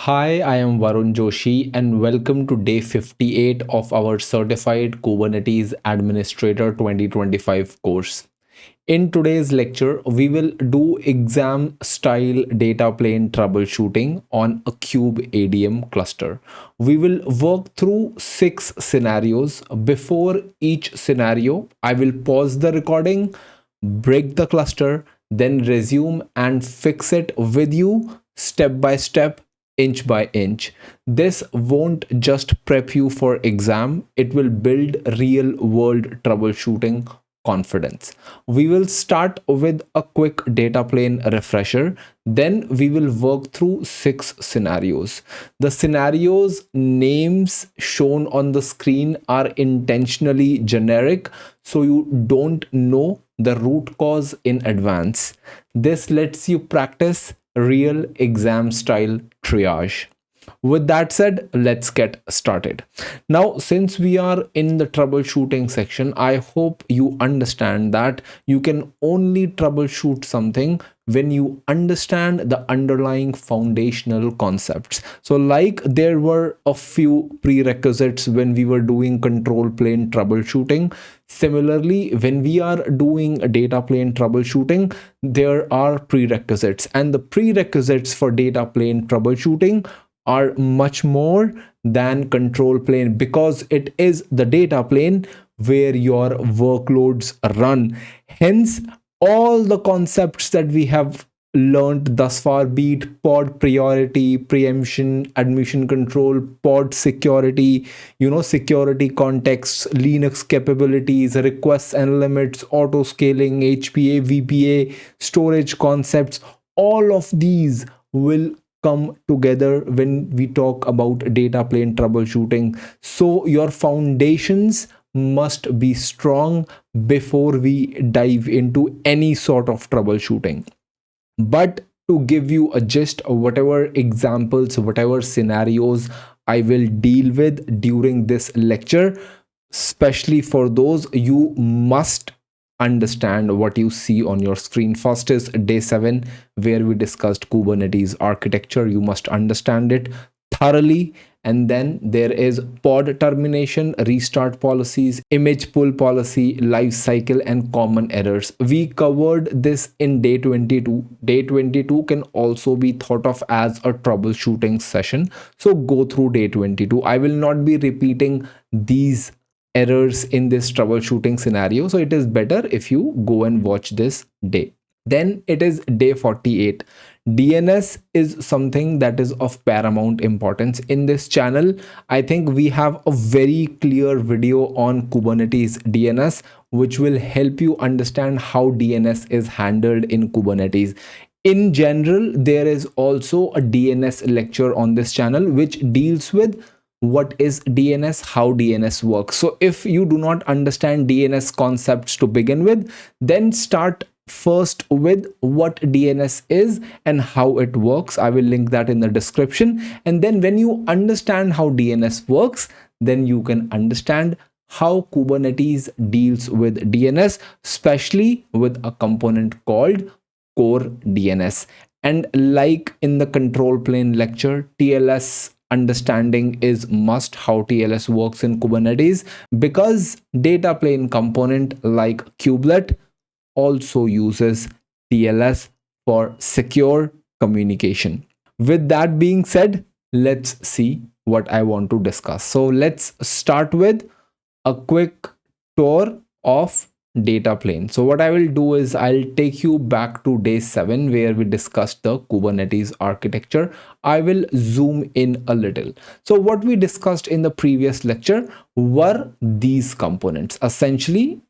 Hi, I am Varun Joshi and welcome to day 58 of our Certified Kubernetes Administrator 2025 course. In today's lecture, we will do exam style data plane troubleshooting on a kubeadm cluster. We will work through 6 scenarios. Before each scenario, I will pause the recording, break the cluster, then resume and fix it with you step by step, inch by inch. This won't just prep you for exam, it will build real world troubleshooting confidence. We will start with a quick data plane refresher, then we will work through 6 scenarios. The scenarios names shown on the screen are intentionally generic, so you don't know the root cause in advance. This lets you practice real exam style triage. With that said, let's get started. Now, since we are in the troubleshooting section, I hope you understand that you can only troubleshoot something when you understand the underlying foundational concepts. So like there were a few prerequisites when we were doing control plane troubleshooting, similarly when we are doing data plane troubleshooting, there are prerequisites, and the prerequisites for data plane troubleshooting are much more than control plane, because it is the data plane where your workloads run. Hence, all the concepts that we have learned thus far, be it pod priority, preemption, admission control, pod security, security contexts, Linux capabilities, requests and limits, auto scaling, HPA, VPA, storage concepts, all of these will come together when we talk about data plane troubleshooting. So your foundations must be strong before we dive into any sort of troubleshooting. But to give you a gist of whatever examples, whatever scenarios I will deal with during this lecture, especially for those, you must understand what you see on your screen. First is day 7, where we discussed Kubernetes architecture. You must understand it thoroughly. And then there is pod termination, restart policies, image pull policy, life cycle, and common errors. We covered this in day 22. Day 22 can also be thought of as a troubleshooting session. So go through day 22. I will not be repeating these errors in this troubleshooting scenario, so it is better if you go and watch this day. Then it is day 48. DNS is something that is of paramount importance in this channel. I think we have a very clear video on Kubernetes DNS, which will help you understand how DNS is handled in Kubernetes. In general, there is also a DNS lecture on this channel which deals with what is DNS, how DNS works. So if you do not understand DNS concepts to begin with, then start first with what DNS is and how it works. I will link that in the description. And then when you understand how DNS works, then you can understand how Kubernetes deals with DNS, especially with a component called CoreDNS. And like in the control plane lecture, TLS understanding is must, how TLS works in Kubernetes, because data plane component like kubelet also uses TLS for secure communication. With that being said, let's see what I want to discuss. So let's start with a quick tour of data plane. So what I will do is I'll take you back to day 7 where we discussed the Kubernetes architecture. I will zoom in a little. So what we discussed in the previous lecture were these components. Essentially,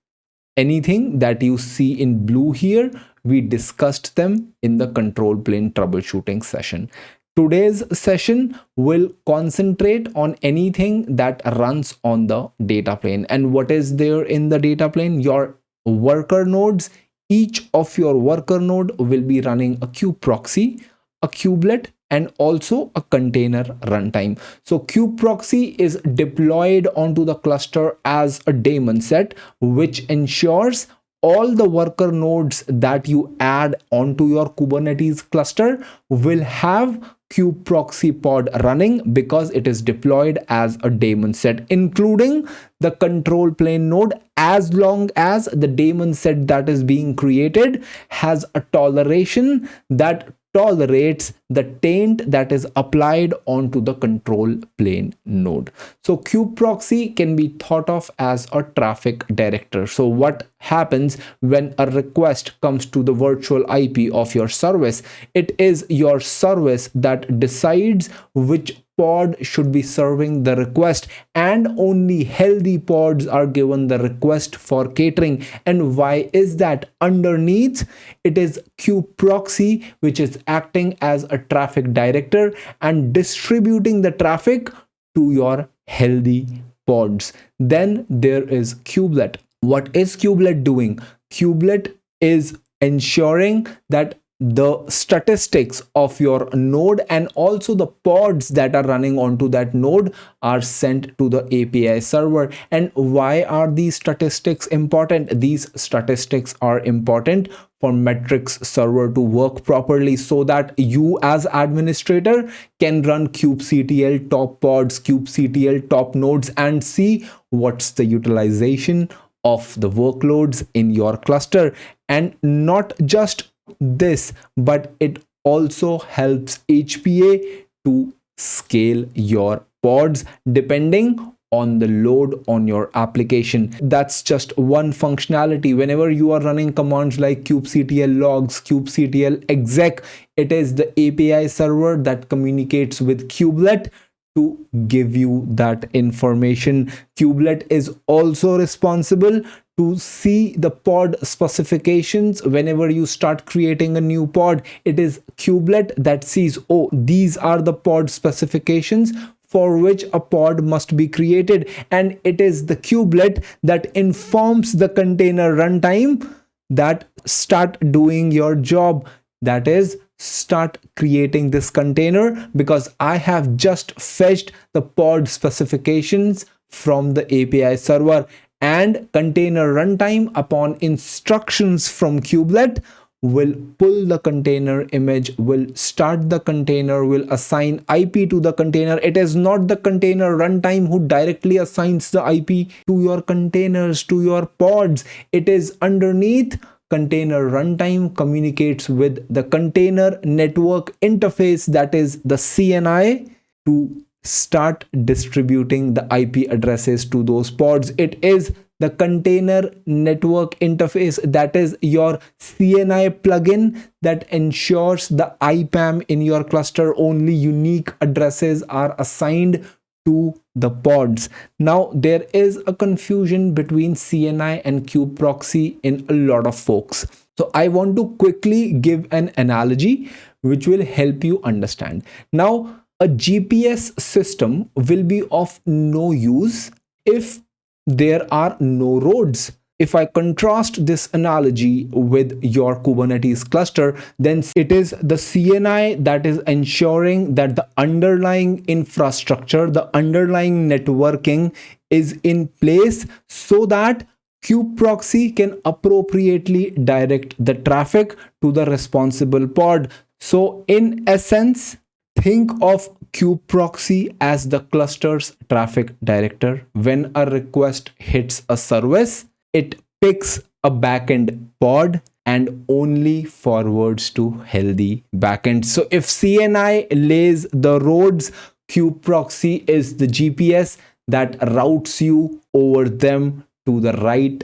anything that you see in blue here, we discussed them in the control plane troubleshooting session. Today's session will concentrate on anything that runs on the data plane. And what is there in the data plane? Your worker nodes. Each of your worker node will be running a kubeproxy, a kubelet, and also a container runtime. So kubeproxy is deployed onto the cluster as a DaemonSet, which ensures all the worker nodes that you add onto your Kubernetes cluster will have kubeproxy pod running because it is deployed as a daemonset, including the control plane node, as long as the daemonset that is being created has a toleration that tolerates the taint that is applied onto the control plane node. So kubeproxy can be thought of as a traffic director. So what happens when a request comes to the virtual IP of your service? It is your service that decides which pod should be serving the request, and only healthy pods are given the request for catering. And why is that? Underneath, it is kubeproxy which is acting as a traffic director and distributing the traffic to your healthy pods. Then there is kubelet. What is kubelet doing? Kubelet is ensuring that the statistics of your node and also the pods that are running onto that node are sent to the API server. And why are these statistics important? These statistics are important for metrics server to work properly, so that you as administrator can run kubectl top pods, kubectl top nodes, and see what's the utilization of the workloads in your cluster. And not just this, but it also helps HPA to scale your pods depending on the load on your application. That's just one functionality. Whenever you are running commands like kubectl logs, kubectl exec, it is the API server that communicates with kubelet to give you that information. Kubelet is also responsible to see the pod specifications. Whenever you start creating a new pod, it is kubelet that sees, oh, these are the pod specifications for which a pod must be created, and it is the kubelet that informs the container runtime that start doing your job, that is, start creating this container, because I have just fetched the pod specifications from the API server. And container runtime, upon instructions from kubelet, will pull the container image, will start the container, will assign IP to the container. It is not the container runtime who directly assigns the IP to your containers, to your pods. It is underneath. Container runtime communicates with the container network interface, that is the CNI, to start distributing the IP addresses to those pods. It is the container network interface, that is your CNI plugin, that ensures the IPAM in your cluster only unique addresses are assigned to the pods. Now there is a confusion between CNI and kubeproxy in a lot of folks. So I want to quickly give an analogy which will help you understand. Now, a GPS system will be of no use if there are no roads. If I contrast this analogy with your Kubernetes cluster, then it is the CNI that is ensuring that the underlying infrastructure, the underlying networking is in place, so that kubeproxy can appropriately direct the traffic to the responsible pod. So in essence, think of kubeproxy as the cluster's traffic director. When a request hits a service, it picks a backend pod and only forwards to healthy backend. So if CNI lays the roads, kubeproxy is the GPS that routes you over them to the right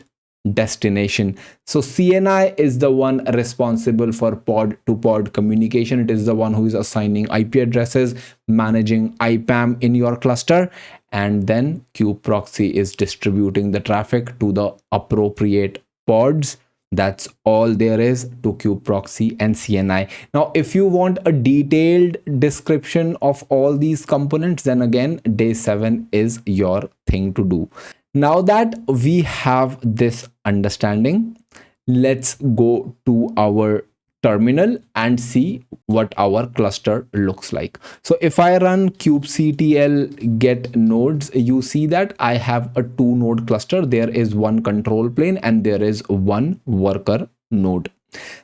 destination. So CNI is the one responsible for pod to pod communication. It is the one who is assigning IP addresses, managing IPAM in your cluster, and then kubeproxy is distributing the traffic to the appropriate pods. That's all there is to kubeproxy and CNI. Now, if you want a detailed description of all these components, then again, day 7 is your thing to do. Now that we have this understanding, let's go to our terminal and see what our cluster looks like. So if I run kubectl get nodes, you see that I have a 2-node cluster. There is one control plane and there is one worker node.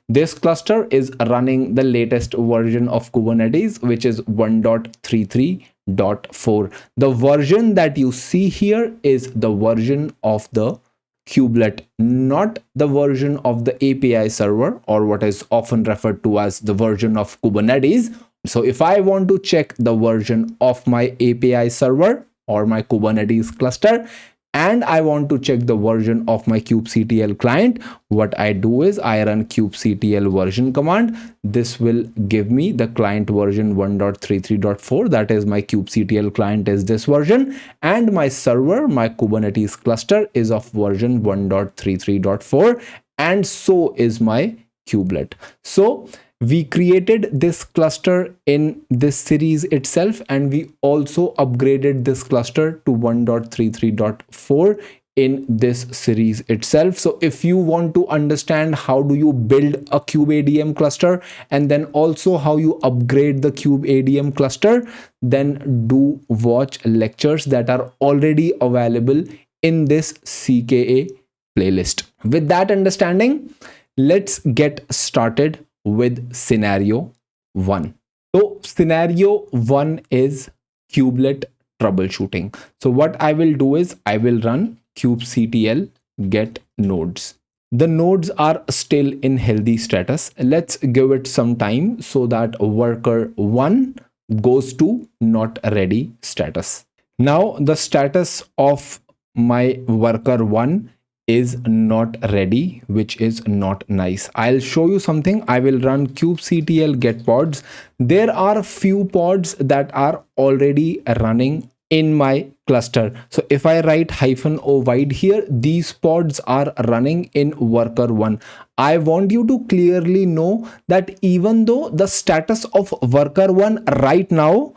This cluster is running the latest version of Kubernetes, which is 1.33.4. The version that you see here is the version of the kubelet, not the version of the API server, or what is often referred to as the version of Kubernetes. So if I want to check the version of my API server or my Kubernetes cluster, and I want to check the version of my kubectl client, what I do is I run kubectl version command. This will give me the client version 1.33.4. that is, my kubectl client is this version, and my server, my Kubernetes cluster, is of version 1.33.4, and so is my kubelet. So we created this cluster in this series itself, and we also upgraded this cluster to 1.33.4 in this series itself. So if you want to understand how do you build a kubeadm cluster, and then also how you upgrade the kubeadm cluster, then do watch lectures that are already available in this CKA playlist. With that understanding, let's get started with scenario 1. So scenario 1 is kubelet troubleshooting. So what I will do is I will run kubectl get nodes. The nodes are still in healthy status. Let's give it some time so that worker 1 goes to not ready status. Now the status of my worker 1 is not ready, which is not nice. I'll show you something. I will run kubectl get pods. There are few pods that are already running in my cluster. So if I write -o wide here, these pods are running in worker 1. I want you to clearly know that even though the status of worker 1 right now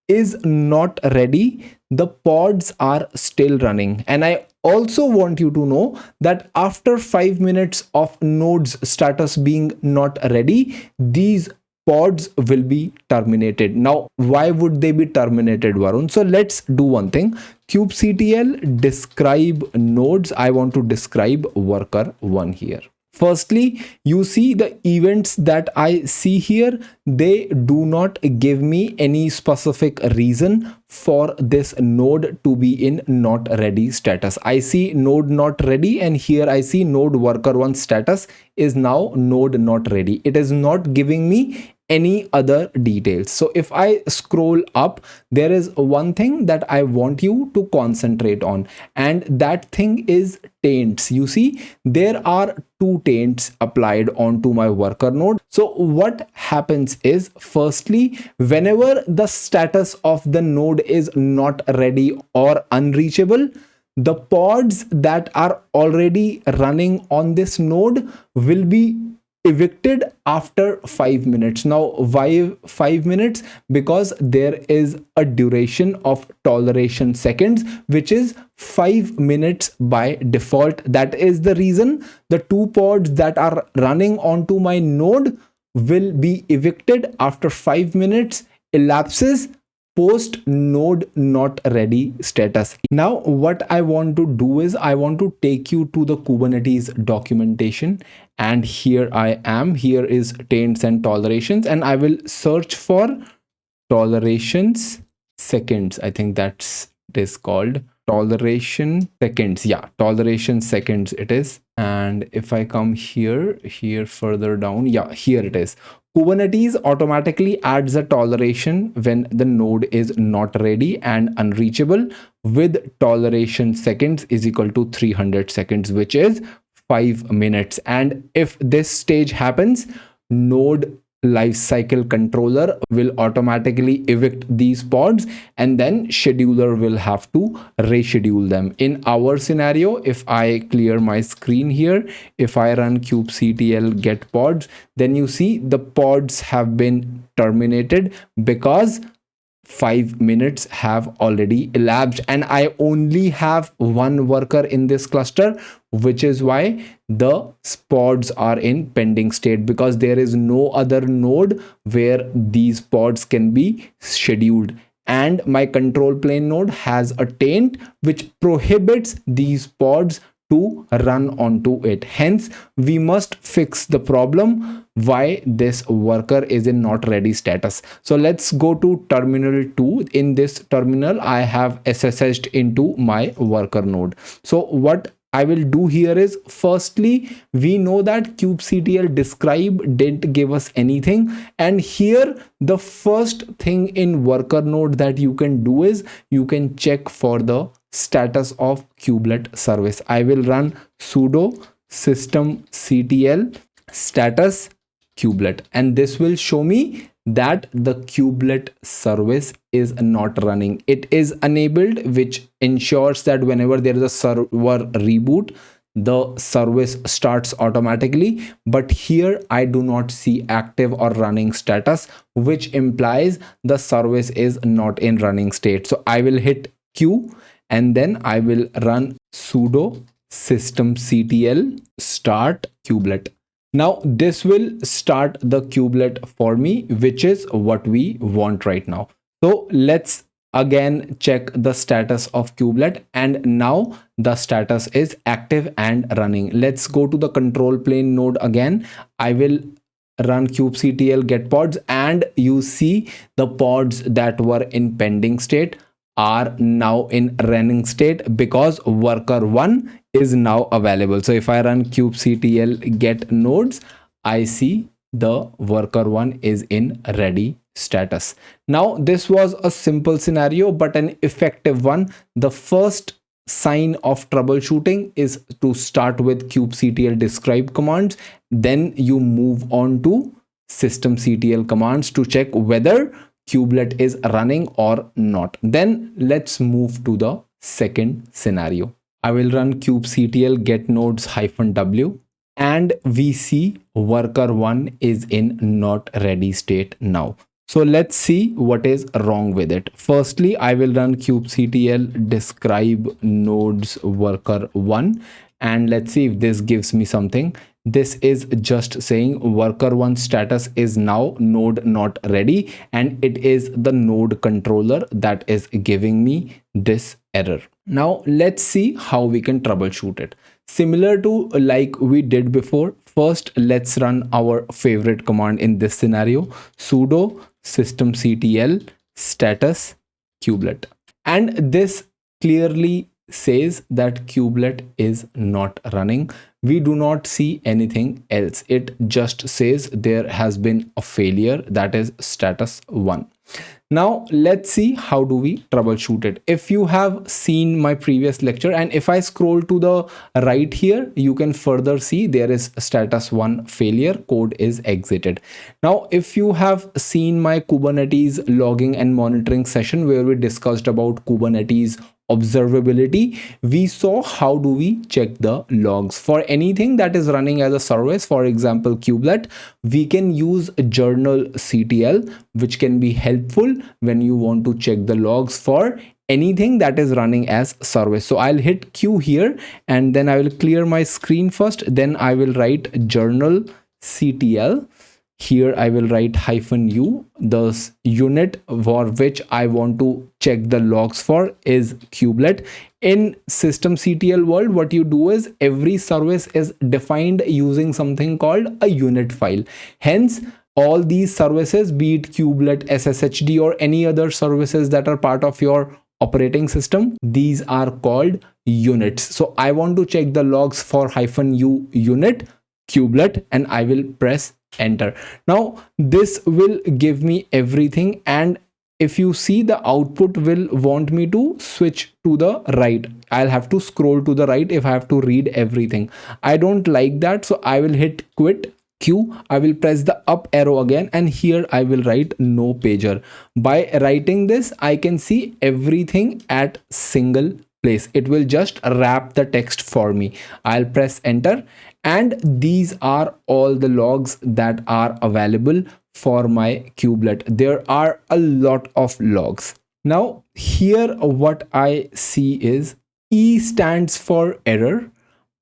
is not ready, the pods are still running. And I also want you to know that after 5 minutes of nodes status being not ready, these pods will be terminated. Now, why would they be terminated, Varun? So let's do one thing. kubectl describe nodes. I want to describe worker 1 here. Firstly, you see the events that I see here, they do not give me any specific reason for this node to be in not ready status. I see node not ready, and here I see node worker 1 status is now node not ready. It is not giving me any other details. So if I scroll up, there is one thing that I want you to concentrate on, and that thing is taints. You see, there are 2 taints applied onto my worker node. So what happens is, firstly, whenever the status of the node is not ready or unreachable, the pods that are already running on this node will be evicted after 5 minutes. Now, why 5 minutes? Because there is a duration of toleration seconds, which is 5 minutes by default. That is the reason the 2 pods that are running onto my node will be evicted after 5 minutes elapses post node not ready status. Now what I want to do is I want to take you to the Kubernetes documentation, and here I am. Here is taints and tolerations, and I will search for tolerations seconds. I think that's it is called toleration seconds. Yeah, toleration seconds it is. And if I come here further down, yeah, here it is. Kubernetes automatically adds a toleration when the node is not ready and unreachable, with toleration seconds is equal to 300 seconds, which is 5 minutes. And if this stage happens, node lifecycle controller will automatically evict these pods, and then scheduler will have to reschedule them. In our scenario, if I clear my screen here, if I run kubectl get pods, then you see the pods have been terminated because 5 minutes have already elapsed, and I only have 1 worker in this cluster, which is why the pods are in pending state, because there is no other node where these pods can be scheduled. And my control plane node has a taint which prohibits these pods to run onto it. Hence, we must fix the problem why this worker is in not ready status. So let's go to terminal 2. In this terminal, I have SSH'd into my worker node. So what I will do here is, firstly, we know that kubectl describe didn't give us anything, and here the first thing in worker node that you can do is you can check for the status of kubelet service. I will run sudo systemctl status kubelet, and this will show me that the kubelet service is not running. It is enabled, which ensures that whenever there is a server reboot, the service starts automatically. But here I do not see active or running status, which implies the service is not in running state. So I will hit Q and then I will run sudo systemctl start kubelet. Now this will start the kubelet for me, which is what we want right now. So let's again check the status of kubelet, and now the status is active and running. Let's go to the control plane node again. I will run kubectl get pods, and you see the pods that were in pending state are now in running state because worker 1 is now available. So if I run kubectl get nodes, I see the worker 1 is in ready status. Now this was a simple scenario but an effective one. The first sign of troubleshooting is to start with kubectl describe commands, then you move on to systemctl commands to check whether kubelet is running or not. Then let's move to the second scenario. I will run kubectl get nodes -w, and we see worker 1 is in not ready state now. So let's see what is wrong with it. Firstly, I will run kubectl describe nodes worker 1, and let's see if this gives me something. This is just saying worker 1 status is now node not ready, and it is the node controller that is giving me this error. Now let's see how we can troubleshoot it. Similar to like we did before, first let's run our favorite command in this scenario, sudo systemctl status kubelet, and this clearly says that kubelet is not running. We do not see anything else. It just says there has been a failure, that is status 1. Now let's see how do we troubleshoot it. If you have seen my previous lecture, and if I scroll to the right here, you can further see there is status 1 failure, code is exited. Now if you have seen my Kubernetes logging and monitoring session where we discussed about Kubernetes observability, we saw how do we check the logs for anything that is running as a service. For example, kubelet, we can use journalctl, which can be helpful when you want to check the logs for anything that is running as service. So I'll hit Q here, and then I will clear my screen first, then I will write journalctl. Here I will write -u. The unit for which I want to check the logs for is kubelet. In systemctl world, what you do is every service is defined using something called a unit file. Hence, all these services, be it kubelet, sshd, or any other services that are part of your operating system, these are called units. So I want to check the logs for -u unit kubelet, and I will press enter. Now this will give me everything, and if you see, the output will want me to switch to the right. I'll have to scroll to the right if I have to read everything. I don't like that, so I will hit quit Q. I will press the up arrow again, and here I will write no pager. By writing this, I can see everything at single place. It will just wrap the text for me. I'll press enter, and these are all the logs that are available for my kubelet. There are a lot of logs. Now here what I see is E stands for error,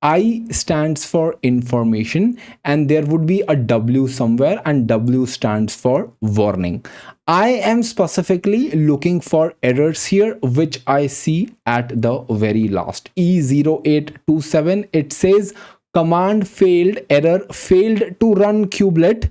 I stands for information, and there would be a W somewhere, and W stands for warning. I am specifically looking for errors here, which I see at the very last. E0827, it says command failed, error, failed to run kubelet.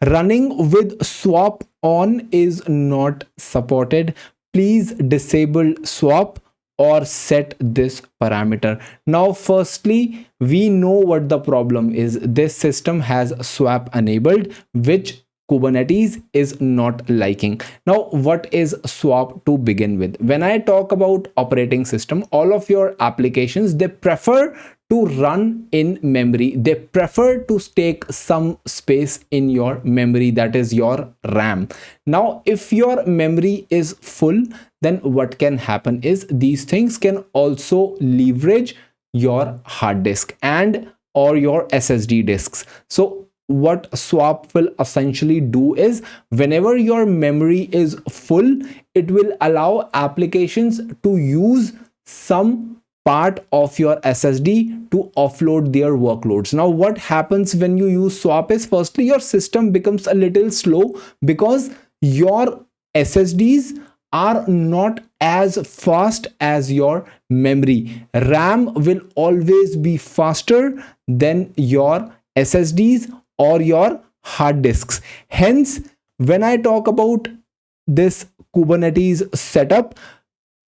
Running with swap on is not supported. Please disable swap or set this parameter. Now firstly, we know what the problem is. This system has swap enabled, which Kubernetes is not liking. Now what is swap to begin with? When I talk about operating system, all of your applications, they prefer to run in memory. They prefer to take some space in your memory, that is your RAM. Now if your memory is full, then what can happen is these things can also leverage your hard disk and or your SSD disks. So what swap will essentially do is, whenever your memory is full, it will allow applications to use some part of your SSD to offload their workloads. Now what happens when you use swap is, firstly your system becomes a little slow because your SSDs are not as fast as your memory. RAM will always be faster than your SSDs or your hard disks. Hence, when I talk about this Kubernetes setup,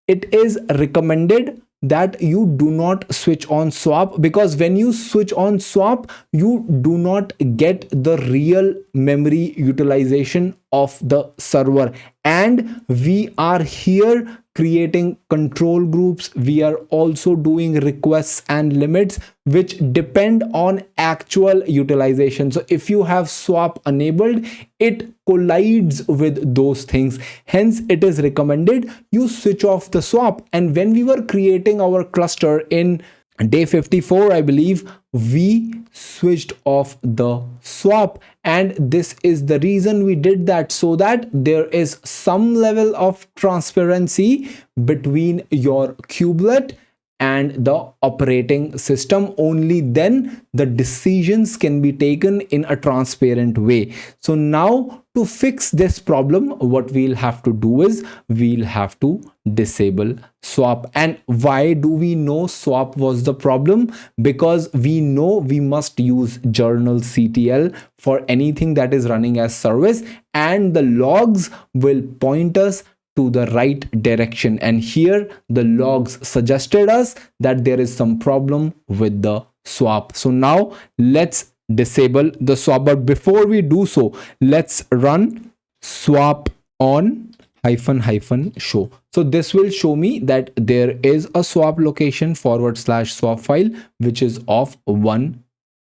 it is recommended that you do not switch on swap, because when you switch on swap, you do not get the real memory utilization of the server. And we are here creating control groups. We are also doing requests and limits which depend on actual utilization. So if you have swap enabled, it collides with those things. Hence it is recommended you switch off the swap. And when we were creating our cluster in day 54, I believe, we switched off the swap, and this is the reason we did that, so that there is some level of transparency between your kubelet and the operating system. Only then the decisions can be taken in a transparent way. So now to fix this problem, what we'll have to do is we'll have to disable swap. And why do we know swap was the problem? Because we know we must use journalctl for anything that is running as service, and the logs will point us to the right direction. And here the logs suggested us that there is some problem with the swap. So now let's disable the swap. But before we do so, let's run swap on -- show. So this will show me that there is a swap location /swap file which is of 1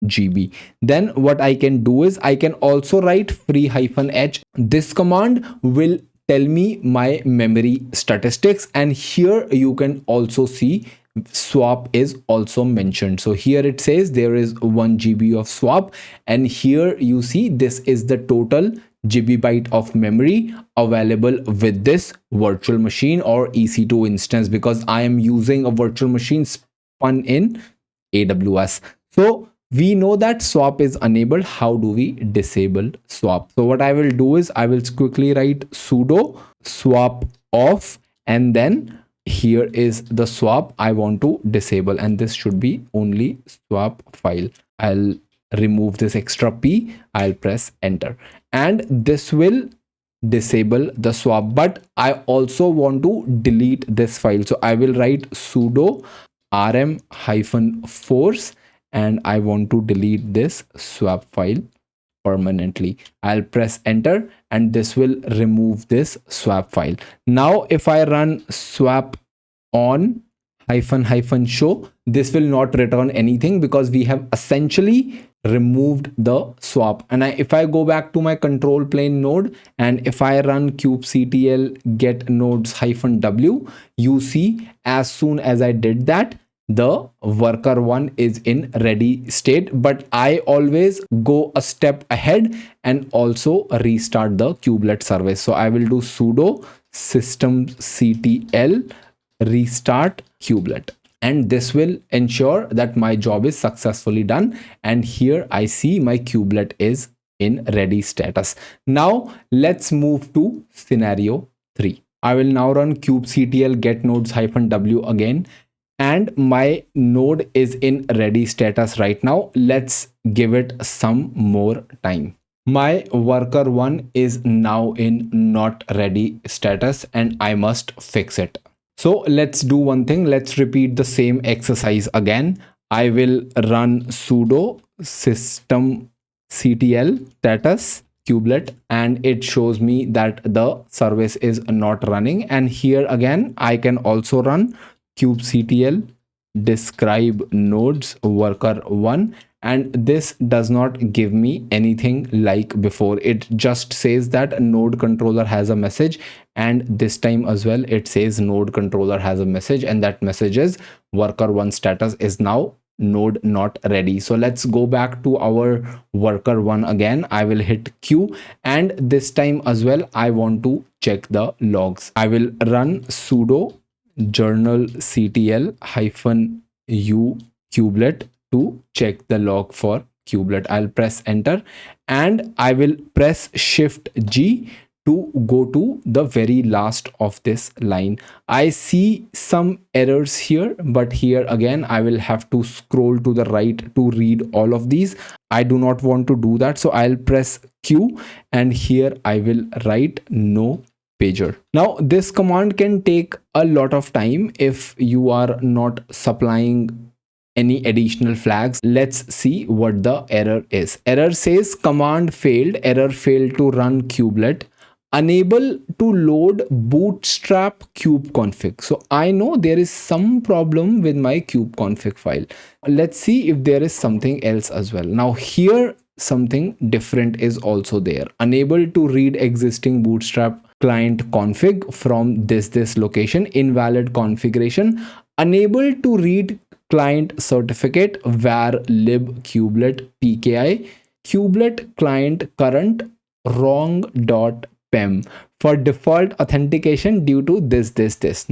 GB. Then what I can do is I can also write free -h. This command will tell me my memory statistics, and here you can also see swap is also mentioned. So here it says there is 1 GB of swap, and here you see this is the total GB of memory available with this virtual machine or EC2 instance, because I am using a virtual machine spun in AWS. So we know that swap is enabled. How do we disable swap? So what I will do is I will quickly write sudo swap off, and then here is the swap I want to disable, and this should be only swap file. I'll remove this extra p, I'll press enter, and this will disable the swap. But I also want to delete this file, so I will write sudo rm-force, and I want to delete this swap file permanently. I'll press enter, and this will remove this swap file. Now if I run swap on --show, this will not return anything because we have essentially removed the swap. And if I go back to my control plane node, and if I run kubectl get nodes -w, you see as soon as I did that, the worker one is in ready state. But I always go a step ahead and also restart the kubelet service. So I will do sudo systemctl restart kubelet, and this will ensure that my job is successfully done. And here I see my kubelet is in ready status. Now let's move to scenario 3. I will now run kubectl get nodes -w again, and my node is in ready status right now. Let's give it some more time. My worker 1 is now in not ready status and I must fix it. So let's do one thing. Let's repeat the same exercise again. I will run sudo systemctl status kubelet, and it shows me that the service is not running. And here again, I can also run kubectl describe nodes worker 1, and this does not give me anything like before. It just says that node controller has a message, and this time as well it says node controller has a message, and that message is worker 1 status is now node not ready. So let's go back to our worker 1 again. I will hit Q, and this time as well I want to check the logs. I will run sudo journalctl -u kubelet to check the log for kubelet. I'll press enter, and I will press shift G to go to the very last of this line. I see some errors here, but here again I will have to scroll to the right to read all of these. I do not want to do that, so I'll press Q, and here I will write no pager. Now this command can take a lot of time if you are not supplying any additional flags. Let's see what the error is. Error says command failed, error failed to run kubelet, unable to load bootstrap kubeconfig. So I know there is some problem with my kubeconfig file. Let's see if there is something else as well. Now here something different is also there. Unable to read existing bootstrap client config from this location, invalid configuration, unable to read client certificate var lib kubelet pki kubelet client current wrong.pem for default authentication due to this.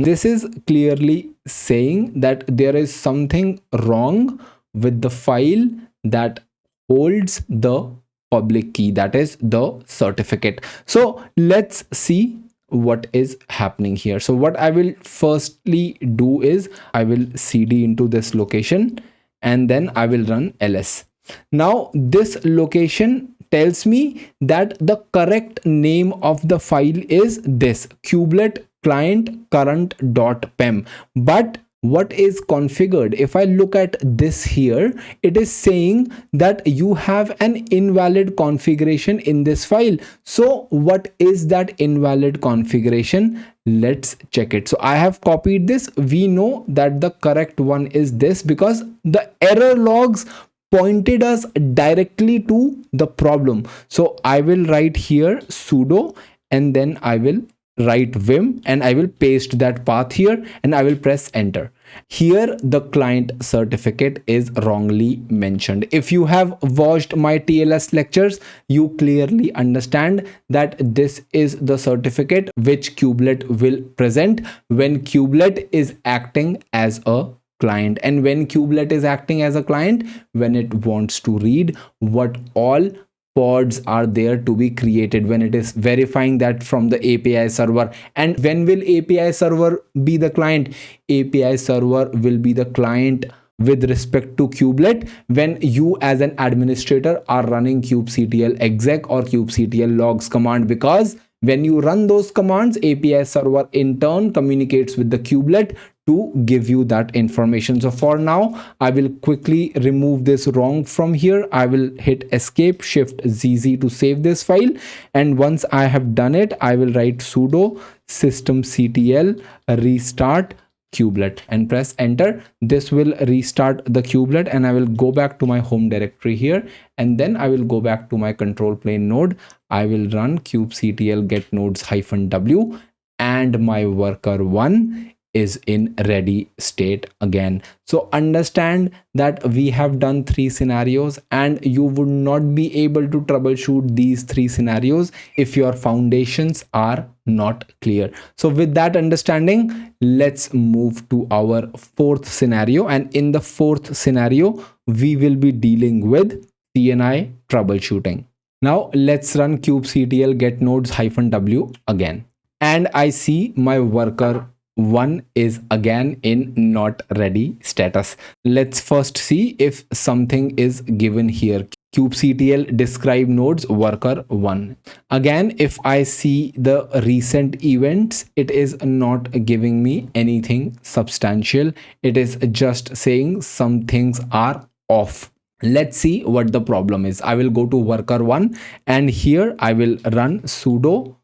This is clearly saying that there is something wrong with the file that holds the public key, that is the certificate. So let's see what is happening here. So what I will firstly do is I will cd into this location, and then I will run ls. Now this location tells me that the correct name of the file is this kubelet client current.pem, but what is configured? If I look at this here, it is saying that you have an invalid configuration in this file. So what is that invalid configuration? Let's check it. So I have copied this. We know that the correct one is this because the error logs pointed us directly to the problem. So I will write here sudo, and then I will write vim, and I will paste that path here, and I will press enter. Here the client certificate is wrongly mentioned. If you have watched my TLS lectures, you clearly understand that this is the certificate which kubelet will present when kubelet is acting as a client. And when kubelet is acting as a client, when it wants to read what all pods are there to be created, when it is verifying that from the API server. And when will API server be the client? API server will be the client with respect to kubelet when you as an administrator are running kubectl exec or kubectl logs command, because when you run those commands, API server in turn communicates with the kubelet to give you that information. So for now, I will quickly remove this wrong from here. I will hit escape shift ZZ to save this file. And once I have done it, I will write sudo systemctl restart kubelet and press enter. This will restart the kubelet, and I will go back to my home directory here, and then I will go back to my control plane node. I will run kubectl get nodes -w, and my worker 1 is in ready state again. So understand that we have done 3 scenarios, and you would not be able to troubleshoot these 3 scenarios if your foundations are not clear. So with that understanding, let's move to our 4th scenario, and in the 4th scenario we will be dealing with CNI troubleshooting. Now let's run kubectl get nodes -w again, and I see my worker 1 is again in not ready status. Let's first see if something is given here. Kubectl describe nodes worker 1. Again, if I see the recent events, it is not giving me anything substantial. It is just saying some things are off. Let's see what the problem is. I will go to worker 1, and here I will run sudo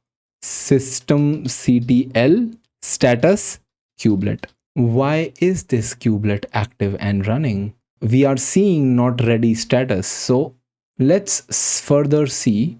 systemctl status kubelet. Why is this kubelet active and running? We are seeing not ready status. So let's further see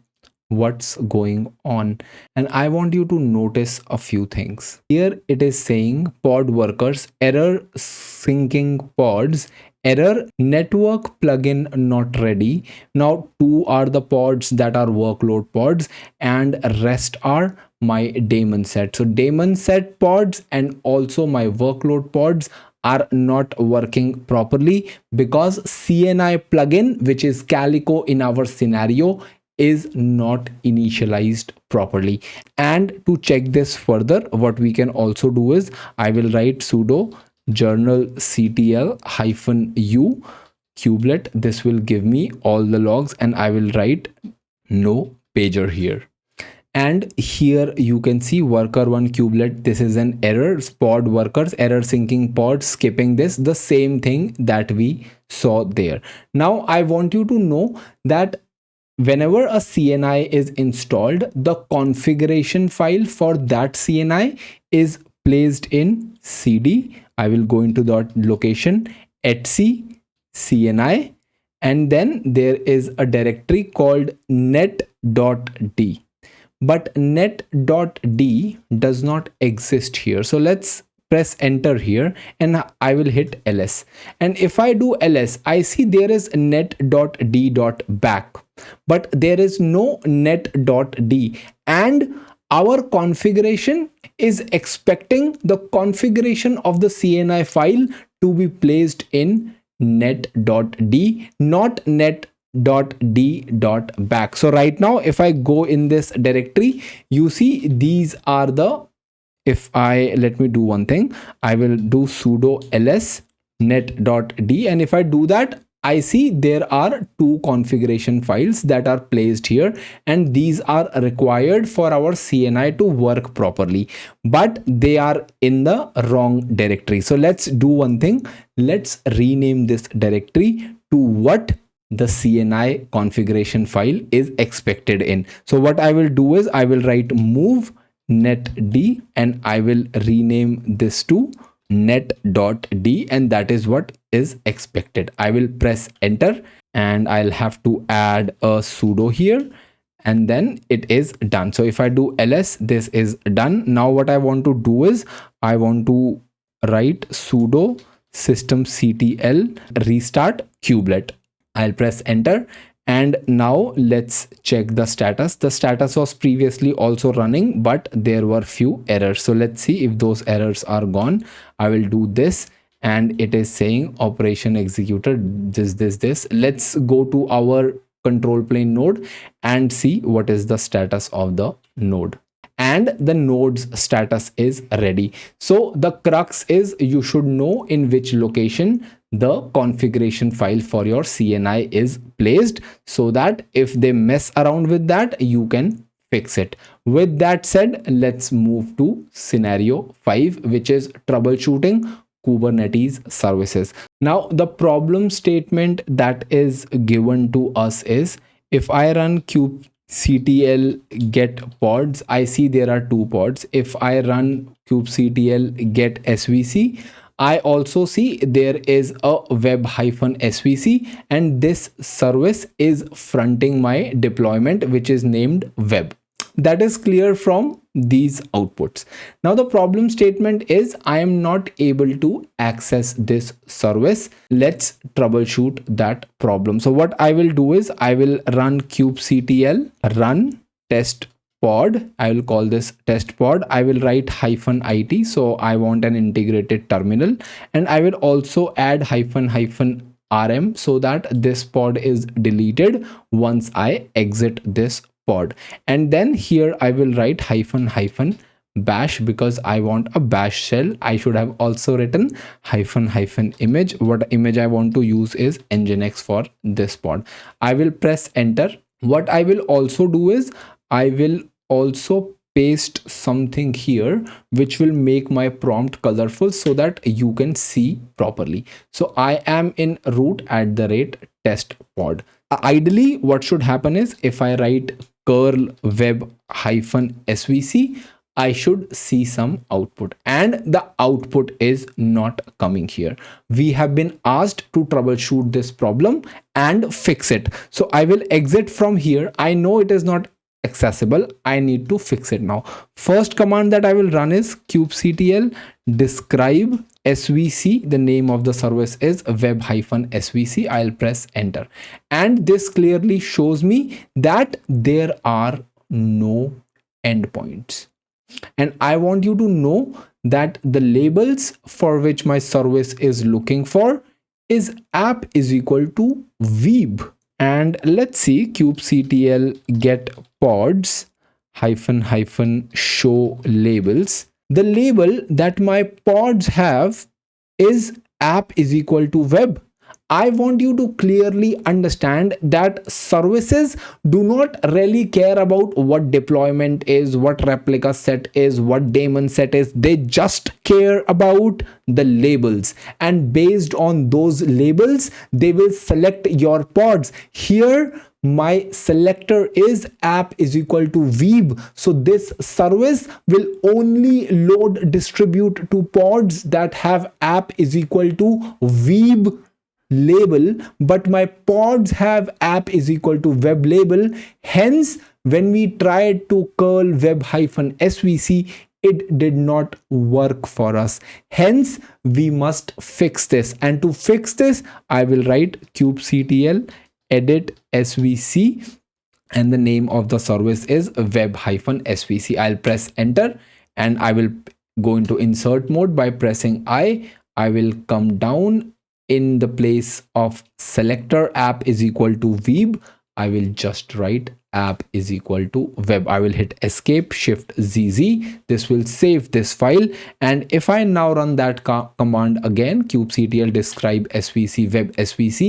what's going on, and I want you to notice a few things. Here it is saying pod workers error syncing pods, error network plugin not ready. Now 2 are the pods that are workload pods, and rest are my DaemonSet. So DaemonSet pods and also my workload pods are not working properly because CNI plugin, which is Calico in our scenario, is not initialized properly. And to check this further, what we can also do is I will write sudo journalctl -u kubelet. This will give me all the logs, and I will write no pager here. And here you can see worker 1 kubelet. This is an error, pod workers error syncing pod, skipping this, the same thing that we saw there. Now I want you to know that whenever a CNI is installed, the configuration file for that CNI is placed in cd. I will go into that location etc CNI, and then there is a directory called net.d. But net.d does not exist here. So let's press enter here, and I will hit ls. And if I do ls, I see there is net.d.back, but there is no net.d, and our configuration is expecting the configuration of the CNI file to be placed in net.d, not net.d.back. So right now, if I go in this directory, you see these are the, if I, let me do one thing, I will do sudo ls net.d, and if I do that, I see there are 2 configuration files that are placed here, and these are required for our CNI to work properly, but they are in the wrong directory. So let's do one thing. Let's rename this directory to what the CNI configuration file is expected in. So what I will do is I will write move net.d, and I will rename this to net.d, and that is what is expected. I will press enter, and I'll have to add a sudo here, and then it is done. So if I do ls, this is done. Now what I want to do is I want to write sudo systemctl restart kubelet. I'll press enter, and now let's check the status. The status was previously also running, but there were few errors. So let's see if those errors are gone. I will do this, and it is saying operation executed this. Let's go to our control plane node and see what is the status of the node. And the node's status is ready. So the crux is you should know in which location the configuration file for your CNI is placed, so that if they mess around with that, you can fix it. With that said, let's move to scenario 5, which is troubleshooting Kubernetes services. Now the problem statement that is given to us is, if I run kubectl get pods, I see there are 2 pods. If I run kubectl get svc, I also see there is a web-svc, and this service is fronting my deployment, which is named web. That is clear from these outputs. Now the problem statement is I am not able to access this service. Let's troubleshoot that problem. So what I will do is I will run kubectl run test pod. I will call this test pod. I will write -it, so I want an integrated terminal, and I will also add -rm so that this pod is deleted once I exit this pod. And then here I will write -bash because I want a bash shell. I should have also written -image. What image I want to use is nginx for this pod. I will press enter. What I will also do is I will also paste something here which will make my prompt colorful so that you can see properly. So I am in root @test pod. Ideally what should happen is if I write curl web -svc, I should see some output, and the output is not coming here. We have been asked to troubleshoot this problem and fix it. So I will exit from here. I know it is not accessible. I need to fix it now. First command that I will run is kubectl describe svc. The name of the service is web -svc. I'll press enter, and this clearly shows me that there are no endpoints. And I want you to know that the labels for which my service is looking for is app is equal to weeb. And let's see, kubectl get pods -show labels. The label that my pods have is app is equal to web. I want you to clearly understand that services do not really care about what deployment is, what replica set is, what daemon set is. They just care about the labels, and based on those labels they will select your pods. Here my selector is app is equal to weeb, so this service will only load distribute to pods that have app is equal to weeb label, but my pods have app is equal to web label. Hence when we tried to curl web -svc, it did not work for us. Hence we must fix this, and to fix this I will write kubectl edit svc, and the name of the service is web -svc. I'll press enter, and I will go into insert mode by pressing I will come down. In the place of selector app is equal to weeb, I will just write app is equal to web. I will hit escape shift ZZ. This will save this file, and if I now run that command again, kubectl describe svc web svc,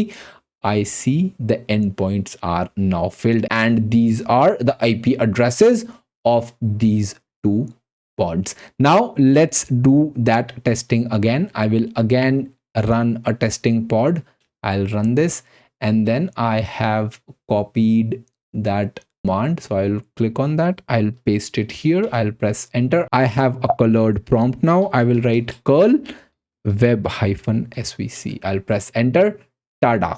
I see the endpoints are now filled, and these are the IP addresses of these two pods. Now let's do that testing again. I will again run a testing pod. I'll run this, and then I have copied that command, so I'll click on that. I'll paste it here. I'll press enter. I have a colored prompt now. I will write curl web -svc. I'll press enter. Tada,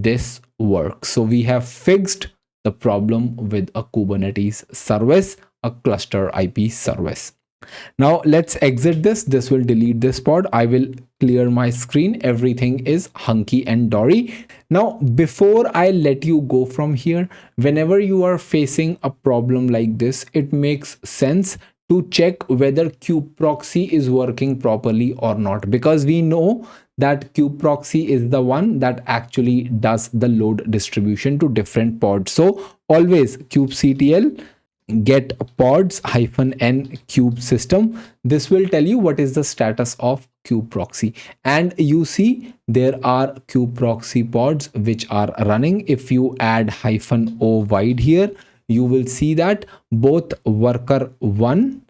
this works. So we have fixed the problem with a Kubernetes service, a ClusterIP service. Now let's exit this. This will delete this pod. I will clear my screen. Everything is hunky and dory. Now before I let you go from here, whenever you are facing a problem like this, it makes sense to check whether kubeproxy is working properly or not, because we know that kubeproxy is the one that actually does the load distribution to different pods. So always kubectl get pods -n kube system. This will tell you what is the status of kubeproxy, and you see there are kubeproxy pods which are running. If you add -o wide here, you will see that both worker 1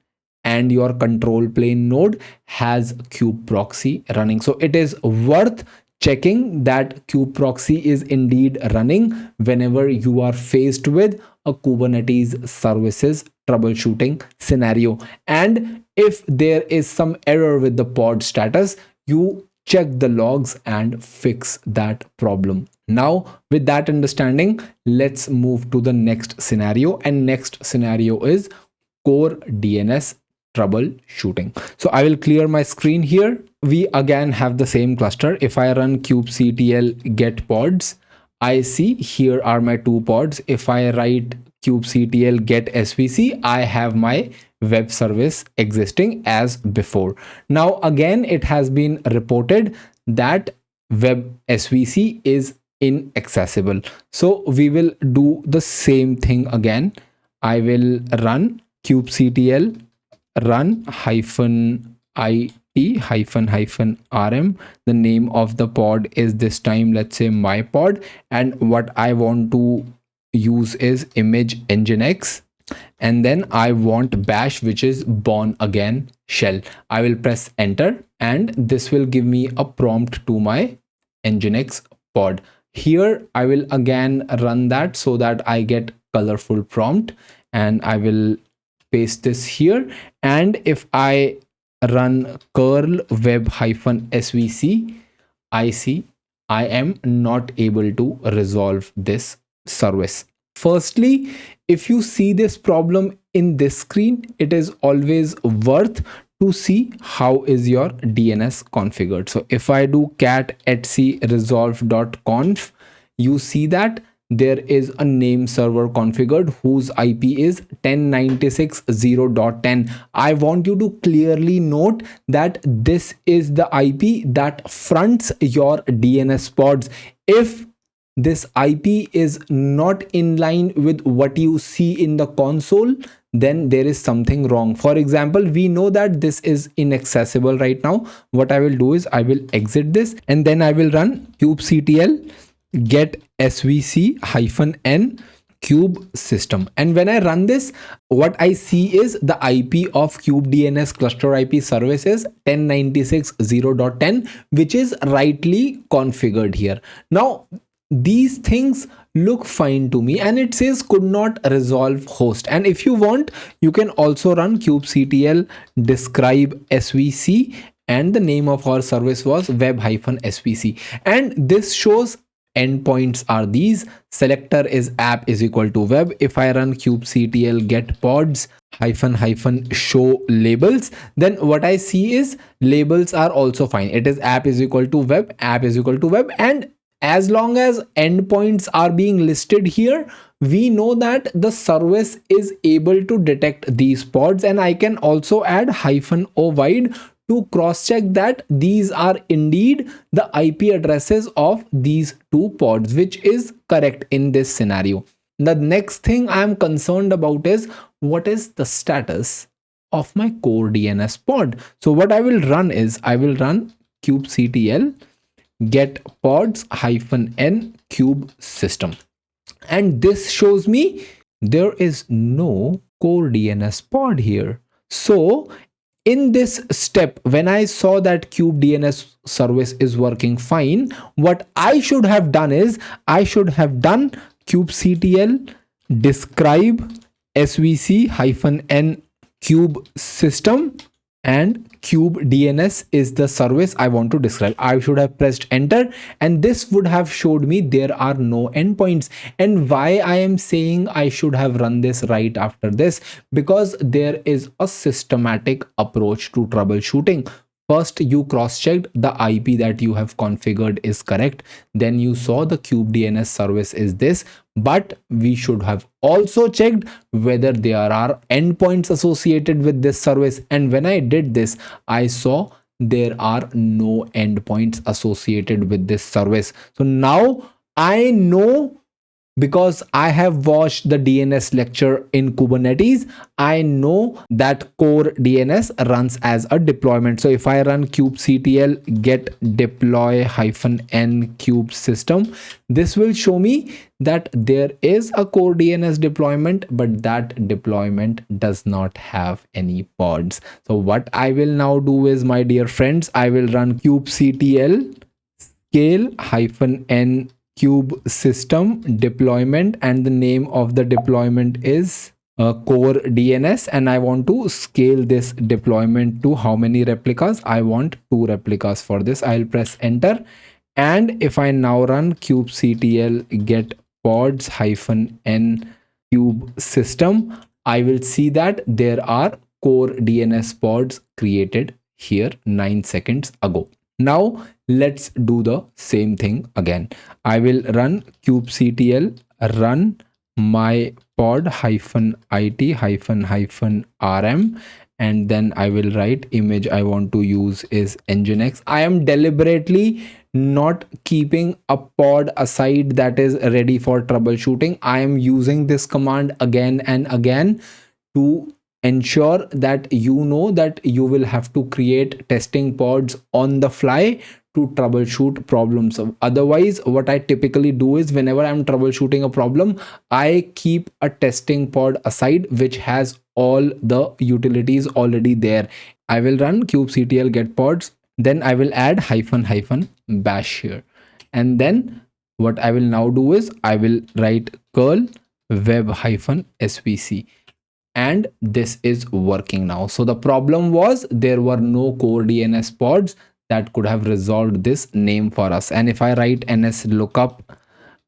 and your control plane node has kubeproxy running. So it is worth checking that kubeproxy is indeed running whenever you are faced with a Kubernetes services troubleshooting scenario. And if there is some error with the pod status, you check the logs and fix that problem. Now with that understanding, let's move to the next scenario, and next scenario is CoreDNS troubleshooting. So I will clear my screen here. We again have the same cluster. If I run kubectl get pods, I see here are my 2 pods. If I write kubectl get svc, I have my web service existing as before. Now again, it has been reported that web svc is inaccessible. So we will do the same thing again. I will run kubectl run -it -rm. The name of the pod is this time, let's say, my pod, and what I want to use is image nginx, and then I want bash, which is born again shell. I will press enter, and this will give me a prompt to my nginx pod. Here I will again run that so that I get colorful prompt, and I will paste this here. And if I run curl web -svc, I see I am not able to resolve this service. Firstly, if you see this problem in this screen, it is always worth to see how is your DNS configured. So if I do cat etc resolve.conf, you see that there is a name server configured whose IP is 1096.0.10. I want you to clearly note that this is the IP that fronts your DNS pods. If this IP is not in line with what you see in the console, then there is something wrong. For example, we know that this is inaccessible right now. What I will do is I will exit this, and then I will run kubectl get svc -n cube system. And when I run this, what I see is the IP of kubeDNS cluster IP service is 1096.0.10, which is rightly configured here. Now these things look fine to me, and it says could not resolve host. And if you want, you can also run kubectl describe svc, and the name of our service was web-svc, and this shows endpoints are these. Selector is app is equal to web. If I run kubectl get pods --show labels, then what I see is labels are also fine. It is app is equal to web, app is equal to web, and as long as endpoints are being listed here, we know that the service is able to detect these pods. And I can also add -o wide to cross check that these are indeed the IP addresses of these 2 pods, which is correct in this scenario. The next thing I am concerned about is what is the status of my CoreDNS pod. So what I will run is I will run kubectl get pods -n cube system, and this shows me there is no CoreDNS pod here. So in this step, when I saw that kubeDNS service is working fine, what I should have done is I should have done kubectl describe svc -n cube system, and kubeDNS is the service I want to describe. I should have pressed enter, and this would have showed me there are no endpoints. And why I am saying I should have run this right after this, because there is a systematic approach to troubleshooting. First, you cross-checked the IP that you have configured is correct. Then you saw the kubeDNS service is this, but we should have also checked whether there are endpoints associated with this service. And when I did this, I saw there are no endpoints associated with this service. So now I know, because I have watched the DNS lecture in Kubernetes, I know that CoreDNS runs as a deployment. So if I run kubectl get deploy -n cube system, this will show me that there is a CoreDNS deployment, but that deployment does not have any pods. So what I will now do is, my dear friends, I will run kubectl scale -n cube system deployment, and the name of the deployment is CoreDNS, and I want to scale this deployment to how many replicas? I want 2 replicas for this. I'll press enter, and if I now run kubectl get pods -n cube system, I will see that there are CoreDNS pods created here 9 seconds ago. Now let's do the same thing again. I will run kubectl run my pod -it-rm, and then I will write image I want to use is nginx. I am deliberately not keeping a pod aside that is ready for troubleshooting. I am using this command again and again to ensure that you know that you will have to create testing pods on the fly to troubleshoot problems. Otherwise, what I typically do is whenever I'm troubleshooting a problem, I keep a testing pod aside which has all the utilities already there. I will run kubectl get pods, then I will add --bash here, and then what I will now do is I will write curl web-svc, and this is working now. So the problem was there were no CoreDNS pods that could have resolved this name for us. And if I write nslookup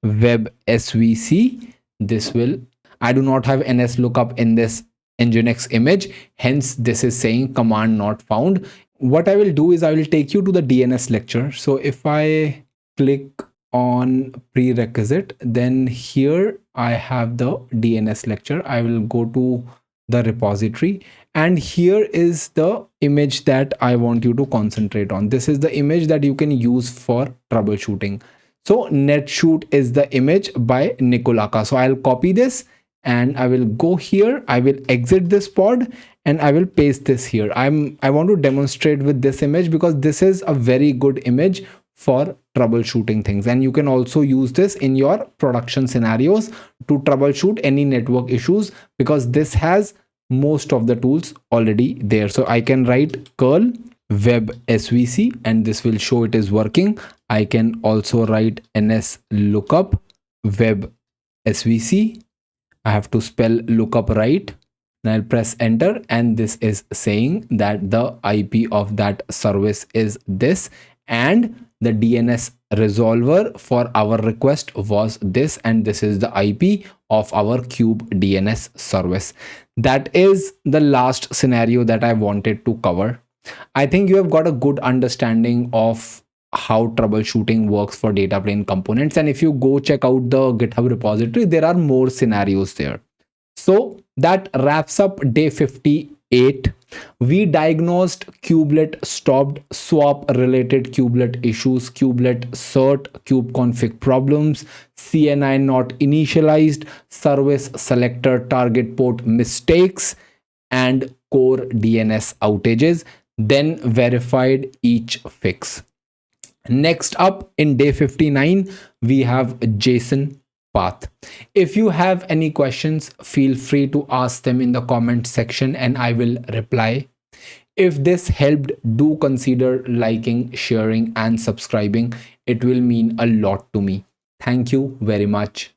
web svc, this will, I do not have nslookup in this nginx image, hence this is saying command not found. What I will do is I will take you to the DNS lecture. So if I click on prerequisite, then here I have the DNS lecture. I will go to the repository, and here is the image that I want you to concentrate on. This is the image that you can use for troubleshooting. So netshoot is the image by Nikolaka. So I'll copy this and I will go here, I will exit this pod and I will paste this here. I want to demonstrate with this image because this is a very good image for troubleshooting things, and you can also use this in your production scenarios to troubleshoot any network issues because this has most of the tools already there. So I can write curl web svc and this will show it is working. I can also write nslookup web svc. I have to spell lookup right, and I'll press enter, and this is saying that the IP of that service is this, and the DNS resolver for our request was this, and this is the IP of our kubeDNS service. That is the last scenario that I wanted to cover. I think you have got a good understanding of how troubleshooting works for data plane components, and if you go check out the GitHub repository, there are more scenarios there. So that wraps up day 58. We diagnosed kubelet stopped, swap related kubelet issues, kubelet cert, kubeconfig problems, CNI not initialized, service selector target port mistakes, and CoreDNS outages, then verified each fix. Next up in day 59, we have JSON path. If you have any questions, feel free to ask them in the comment section and I will reply. If this helped, do consider liking, sharing and subscribing. It will mean a lot to me. Thank you very much.